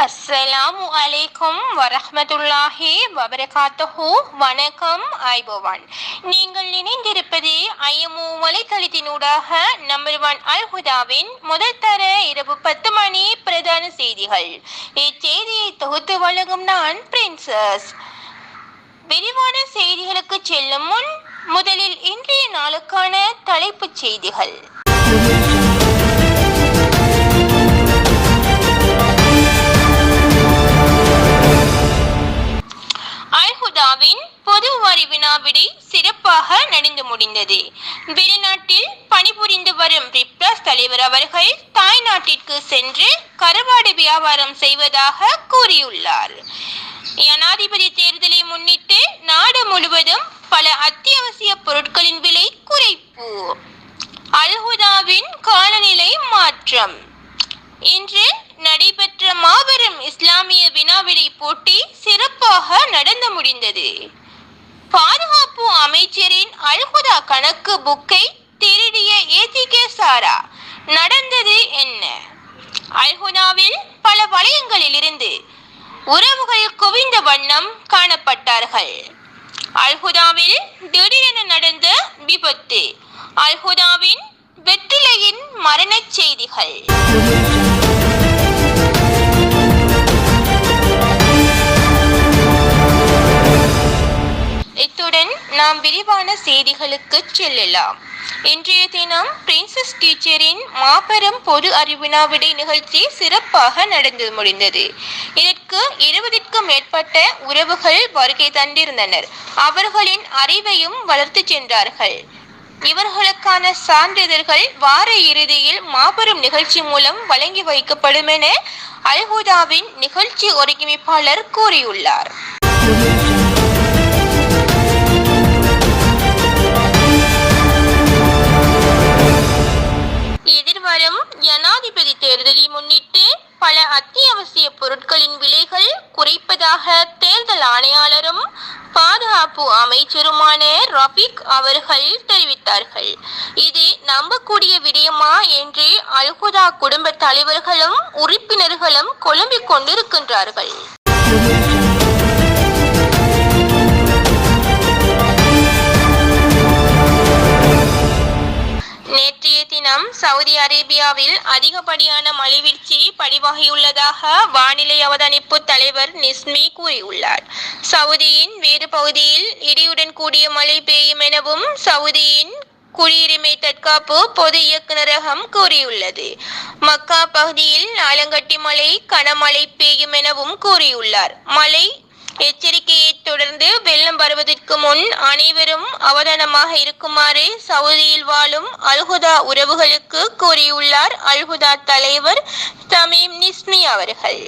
அஸ்ஸலாமு அலைக்கும் வரஹ்மத்துல்லாஹி வபரகாத்துஹு. வணக்கம் ஐபோவான். நீங்கள் இணைந்திருப்பது ஐஎம்ஓ வலைத்தளத்தினூடாக நம்பர் 1 அல் ஹுதாவின் முதல் தர இரவு 10 மணி பிரதான செய்திகள். இச்செய்தியை தொகுத்து வழங்கும் நான் பிரின்சஸ். விரிவான செய்திகளுக்கு செல்லும் முன் முதலில் இன்றைய நாளுக்கான தலைப்புச் செய்திகள். அல் ஹுதாவின் பொது அறிவினா விடை சிறப்பாக நடந்து முடிந்தது. வெளிநாட்டில் பணிபுரிந்து வரும் ரிப்ளாஸ் தலைவர் அவர்கள் தாய் நாட்டிற்கு சென்று கருவாடு வியாபாரம் செய்வதாக கூறியுள்ளார். ஜனாதிபதி தேர்தலை முன்னிட்டு நாடு முழுவதும் பல அத்தியாவசிய பொருட்களின் விலை குறைப்பு. அல் ஹுதாவின் காலநிலை மாற்றம். இன்று நடைபெற்ற மாபெரும் இஸ்லாமிய வினாவிடை போட்டி சிறப்பாக நடந்து முடிந்தது. பாதுகாப்பு அமைச்சரின் அல் ஹுதா கணக்கு புக்கை திருடிய ஏதிகே சாரா. நடந்தது என்ன? அல் ஹுதாவில் பல வலயங்களில் இருந்து உறவுகள் குவிந்த வண்ணம் காணப்பட்டார்கள். அல் ஹுதாவில் திடீரென நடந்த விபத்து. அல் ஹுதாவின் வெற்றிலையின் மரண செய்திகள். இத்துடன் நாம் விரிவான செய்திகளுக்கு செல்லலாம். இன்றைய தினம் பிரின்சஸ் டீச்சரின் மாபெரும் பொது அறிவினா விடை நிகழ்ச்சி சிறப்பாக நடந்து முடிந்தது. இதற்கு 20க்கும் மேற்பட்ட உறவுகள் வருகை தந்திருந்தனர். அவர்களின் அறிவையும் வளர்த்து சென்றார்கள். இவர்களுக்கான சான்றிதழ்கள் வார இறுதியில் மாபெரும் நிகழ்ச்சி மூலம் வழங்கி வைக்கப்படும் என அல் ஹுதாவின் நிகழ்ச்சி ஒருங்கிணைப்பாளர் கூறியுள்ளார். எதிர்வரும் ஜனாதிபதி தேர்தலை முன்னிட்டு பல அத்தியாவசிய பொருட்களின் விலைகள் குறைப்பதாக தேர்தல் ஆணையாளரும் பாதுகாப்பு அமைச்சருமான ரஃபீக் அவர்கள் தெரிவித்தார்கள். இது நம்பக்கூடிய விடயமா என்று அல் ஹுதா குடும்ப தலைவர்களும் உறுப்பினர்களும் குழம்பிக் கொண்டிருக்கின்றார்கள். நேற்றைய தினம் சவுதி அரேபியாவில் அதிகப்படியான மழைவீழ்ச்சி பதிவாகியுள்ளதாக வானிலை அவதானிப்பு தலைவர் நிஸ்மி கூறியுள்ளார். சவுதியின் வேறு பகுதியில் இடியுடன் கூடிய மழை பெய்யும் எனவும் சவுதியின் குடியுரிமை தற்காப்பு பொது இயக்குநரகம் கூறியுள்ளது. மக்கா பகுதியில் ஆலங்கட்டி மழை கனமழை பெய்யும் எனவும் கூறியுள்ளார். மழை எச்சரிக்கையை தொடர்ந்து வெள்ளம் வருவதற்கு முன் அனைவரும் அவதானமாக இருக்குமாறு சவுதியில் வாழும் அல் ஹுதா உறவுகளுக்கு கூறியுள்ளார் அல் ஹுதா தலைவர் தமீம் நிஸ்மி அவர்கள்.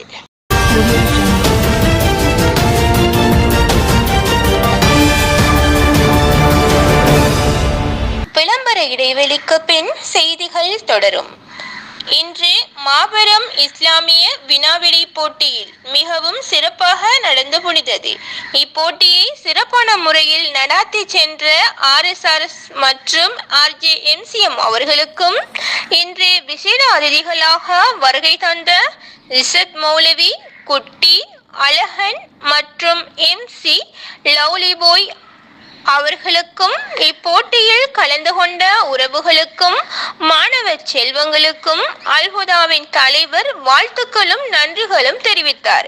விளம்பர இடைவெளிக்கு பின் செய்திகள் தொடரும். இன்று மாபெரும் இஸ்லாமிய வினாவிடை போட்டியில் மிகவும் சிறப்பாக நடந்து முடிந்தது. இப்போட்டியை சிறப்பான முறையில் நடாத்தி சென்ற RSRS மற்றும் RJMCM அவர்களுக்கும் இன்று விசேட அதிதிகளாக வருகை தந்த இசத் மௌலவி, குட்டி, அழகன் மற்றும் MC லவ்லிபோய் அவர்களுக்கும் இப்போட்டியில் கலந்து கொண்ட உறவுகளுக்கும் மாணவ செல்வங்களுக்கும் அல் ஹுதாவின் தலைவர் வாழ்த்துக்களும் நன்றிகளும் தெரிவித்தார்.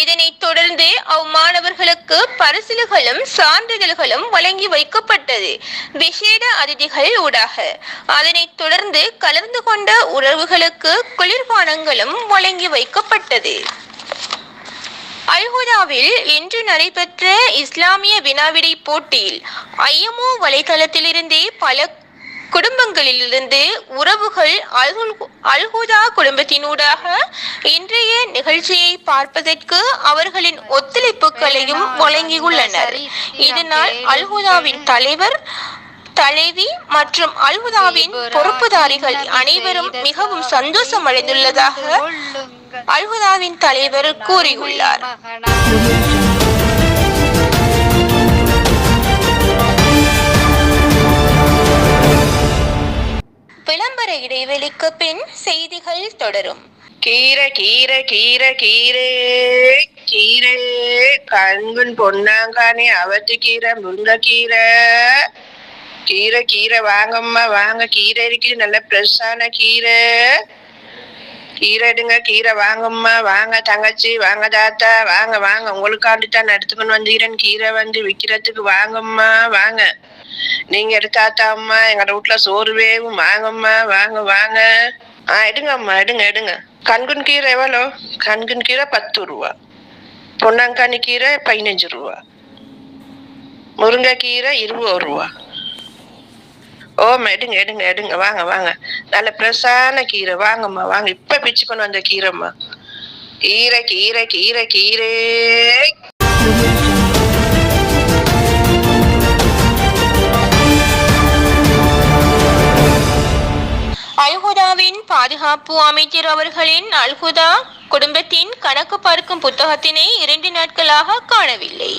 இதனைத் தொடர்ந்து அவ்மாணவர்களுக்கு பரிசில்களும் சான்றிதழ்களும் வழங்கி வைக்கப்பட்டது விசேட அதிதிகள் ஊடாக. அதனைத் தொடர்ந்து கலந்து கொண்ட உறவுகளுக்கு குளிர்பானங்களும் வழங்கி வைக்கப்பட்டது. அல் ஹுதாவில் இன்று நடைபெற்ற இஸ்லாமிய வினாவிடை போட்டியில் ஐஎம்ஓ வலைதளத்திலிருந்தே பல குடும்பங்களிலிருந்து உறவுகள் அல் ஹுதா குடும்பத்தினூடாக இன்றைய நிகழ்ச்சியை பார்ப்பதற்கு அவர்களின் ஒத்துழைப்புகளையும் வழங்கியுள்ளனர். இதனால் அல் ஹுதாவின் தலைவர் தலைவி மற்றும் அல்ஹுதாவின் பொறுப்புதாரிகள் அனைவரும் மிகவும் சந்தோஷம் அடைந்துள்ளதாக அல்ஹுதாவின் தலைவர் கூறியுள்ளார். விளம்பர இடைவெளிக்கு பின் செய்திகள் தொடரும். கீரை கீரை கீரை கீரை கீரை கண்குன் பொன்னாங்கானி அவத்தி கீரை முருங்கைக்கீரை கீரை கீரை வாங்கம்மா வாங்க. கீரை இருக்குது, நல்ல ஃப்ரெஷ்ஷான கீரை. கீரை எடுங்க, கீரை வாங்கம்மா வாங்க. தங்கச்சி வாங்க, தாத்தா வாங்க வாங்க. உங்களுக்காண்டி தான் எடுத்துக்கொண்டு வந்துக்கிறேன். கீரை விற்கிறதுக்கு வாங்கம்மா வாங்க. நீங்க எடுத்தாத்தா அம்மா, எங்க வீட்டுல சோறு வேவும். வாங்கம்மா வாங்க வாங்க. எடுங்கம்மா எடுங்க எடுங்க. கண்குன் கீரை எவ்வளோ? கண்குன் கீரை 10 ரூபா, பொன்னாங்கானி கீரை 15 ரூபா, முருங்கைக்கீரை 20 ரூபா. ஓம் எடுங்க எடுங்க எடுங்க. வாங்க வாங்க, நல்ல ஃப்ரெஷ்ஷான கீரை. வாங்கம்மா வாங்க. இப்ப பிச்சு கொண்டு வந்த கீரைம்மா. கீரை கீரை கீரை கீரை. அல்ஹுதாவின் பாதுகாப்பு அமைச்சர் அவர்களின் அல்ஹுதா குடும்பத்தின் கணக்கு பார்க்கும் புத்தகத்தினை 2 நாட்களாக காணவில்லை.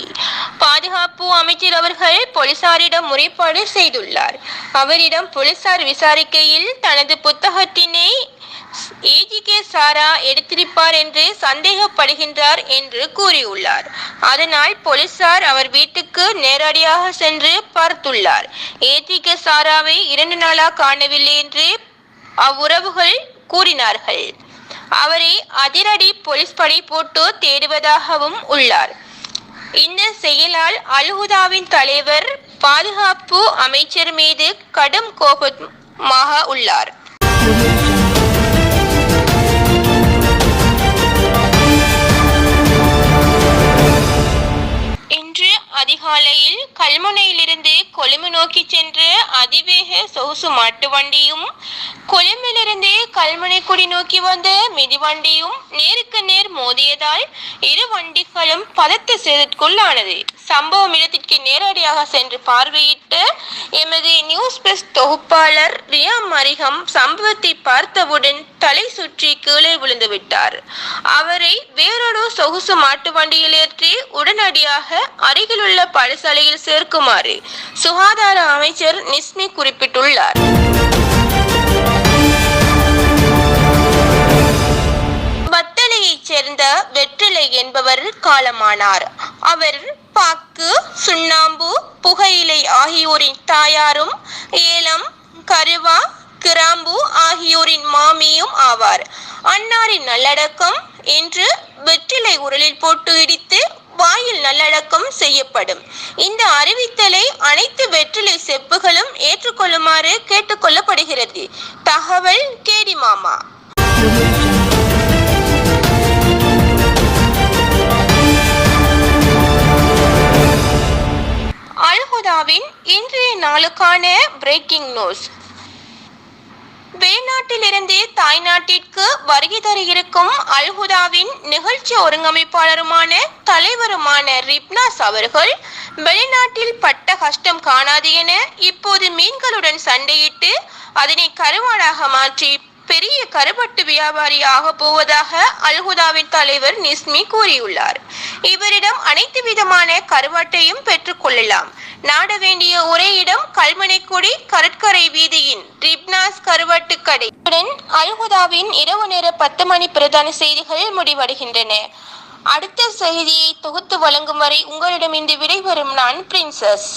பாதுகாப்பு அமைச்சர் அவர்கள் போலீசாரிடம் முறைப்பாடு செய்துள்ளார். அவரிடம் போலீசார் விசாரிக்கையில் தனது புத்தகத்தினை ஏஜிகே சாரா எடுத்திருப்பார் என்று சந்தேகப்படுகின்றார் என்று கூறியுள்ளார். அதனால் போலீசார் அவர் வீட்டுக்கு நேரடியாக சென்று பார்த்துள்ளார். ஏஜிகே சாராவை 2 நாளாக காணவில்லை என்று அவ்வுறவுகள் கூறினார்கள். அவரை அதிரடி போலீஸ் படை போட்டு தேடுவதாகவும் உள்ளார். இந்த செயலால் அல்ஹுதாவின் தலைவர் பாதுகாப்பு அமைச்சர் மீது கடும் கோபமாக உள்ளார். அதிகாலையில் கல்முனையிலிருந்து கொழும்பு நோக்கி சென்ற அதிவேக சொகுசு மாட்டு வண்டியும் கொழும்பிலிருந்து கல்முனைக்குடி நோக்கி வந்த மிதிவண்டியும் நேருக்கு நேர் மோதியதால் இரு வண்டிகளும் பலத்த சேதத்திற்குள்ளானது. சம்பவம் இடத்திற்கு நேரடியாக சென்று பார்வையிட்ட எமது நியூஸ் பிளஸ் தொகுப்பாளர் ரியா மரிகம் சம்பவத்தை பார்த்தவுடன் தலை சுற்றி கீழே விழுந்து விட்டார். அவரை வேறொரு சொகுசு மாட்டு வண்டியில் ஏற்றி உடனடியாக அருகிலுள்ள பாடசாலையில் சேர்க்குமாறு சுகாதார அமைச்சர் நிஸ்மி குறிப்பிட்டுள்ளார். பத்தளையைச் சேர்ந்த வெற்றிலை என்பவர் காலமானார். அவர் பாக்கு, சுண்ணாம்பு, புகையிலை ஆகியோரின் தாயாரும் ஏலம், கருவா, கிராம்பு ஆகியோரின் மாமியும் ஆவார். அன்னாரின் நல்லடக்கம் இன்று வெற்றிலை உரலில் போட்டு இடித்து வாயில் நல்லடக்கம் செய்யப்படும். இந்த அறிவித்தலை அனைத்து வெற்றிலை செப்புகளும் ஏற்றுக்கொள்ளுமாறு கேட்டுக்கொள்ளப்படுகிறது. தகவல் கேடி மாமா. அல்ஹுதாவின் இன்றைய நாளுக்கான பிரேக்கிங் நியூஸ். வெளிநாட்டிலிருந்து தாய்நாட்டிற்கு வருகை தர இருக்கும் அல்ஹுதாவின் நிகழ்ச்சி ஒருங்கமைப்பாளருமான தலைவருமான ரிப்னாஸ் அவர்கள் வெளிநாட்டில் பட்ட கஷ்டம் காணாது என இப்போது மீன்களுடன் சண்டையிட்டு அதனை கருவாடாக மாற்றி பெரிய கருப்பட்டு வியாபாரி ஆக போவதாக அல்ஹுதாவின் தலைவர் நிஸ்மி கூறியுள்ளார். இவரிடம் அனைத்து விதமான கருவாட்டையும் பெற்றுக் கொள்ளலாம். நாட வேண்டிய ஒரே இடம் கல்முனைக்குடி கடற்கரை வீதியின் ரிப்னாஸ் கருவாட்டு கடை. அல்ஹுதாவின் இரவு நேர 10 மணி பிரதான செய்திகள் முடிவடைகின்றன. அடுத்த செய்தியை தொகுத்து வழங்கும் வரை உங்களிடம் இன்று விடைபெறும் நான் பிரின்சஸ்.